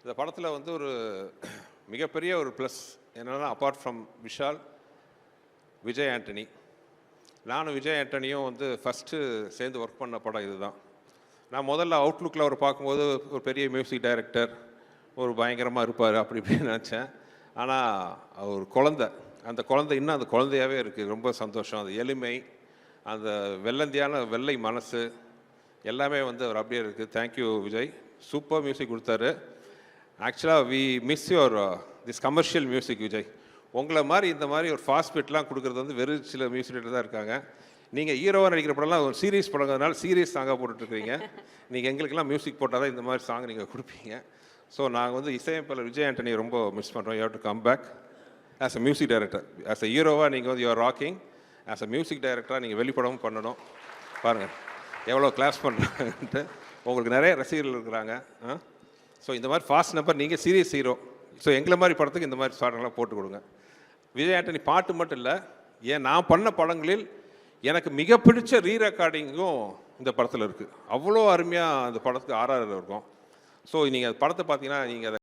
இந்த படத்தில் வந்து ஒரு மிகப்பெரிய ஒரு ப்ளஸ் என்னென்னா, அப்பார்ட் ஃப்ரம் விஷால், விஜய் ஆண்டனி. நானும் விஜய் ஆண்டனியும் வந்து ஃபஸ்ட்டு சேர்ந்து ஒர்க் பண்ண படம் இதுதான். நான் முதல்ல அவுட்லுக்கில் அவர் பார்க்கும்போது ஒரு பெரிய மியூசிக் டைரக்டர், ஒரு பயங்கரமாக இருப்பார் அப்படி இப்படின்னு நினச்சேன். ஆனால் அவர் குழந்தை, அந்த குழந்தை இன்னும் அந்த குழந்தையாகவே இருக்குது. ரொம்ப சந்தோஷம். அந்த எளிமை, அந்த வெள்ளந்தியான வெள்ளை மனசு எல்லாமே வந்து அவர் அப்படியே இருக்குது. தேங்க்யூ விஜய், சூப்பர் மியூசிக் கொடுத்தாரு. ஆக்சுவலாக we miss your this commercial music Vijay. உங்களை மாதிரி இந்த மாதிரி ஒரு ஃபாஸ்ட் பிட்லாம் கொடுக்குறது வந்து வெறும் சில மியூசிக் டைரக்டர் தான் இருக்காங்க. நீங்கள் ஹீரோவாக நடிக்கிற படம்லாம் ஒரு சீரியஸ் படங்கிறதுனால சீரியஸ் சாங்காக போட்டுட்ருக்கீங்க. நீங்கள் எங்களுக்கெல்லாம் மியூசிக் போட்டால் தான் இந்த மாதிரி சாங் நீங்கள் கொடுப்பீங்க. ஸோ நாங்கள் வந்து இசையமைப்பாளர் விஜய் ஆண்டனியை ரொம்ப மிஸ் பண்ணுறோம். You have to come back as a music director. As a ஹீரோவாக நீங்கள் வந்து you're rocking. As a music டைரக்டராக நீங்கள் வெளிப்படவும் பண்ணணும். பாருங்கள் எவ்வளோ கிளாஸ் பண்ணுறாங்கன்ட்டு. உங்களுக்கு நிறைய ரசிகர்கள் இருக்கிறாங்க. ஸோ இந்த மாதிரி ஃபாஸ்ட் நம்பர், நீங்கள் சீரியஸ் ஹீரோ. ஸோ எங்களை மாதிரி படத்துக்கு இந்த மாதிரி சாடெல்லாம் போட்டு கொடுங்க. விஜய் ஆண்டனி பாட்டு மட்டும் இல்லை, ஏன் நான் பண்ண படங்களில் எனக்கு மிக பிடிச்ச ரீ ரெக்கார்டிங்கும் இந்த படத்தில் இருக்குது. அவ்வளோ அருமையாக அந்த படத்துக்கு ஆர்ஆர் இருக்கும். ஸோ நீங்கள் படத்தை பார்த்தீங்கன்னா நீங்கள் அதை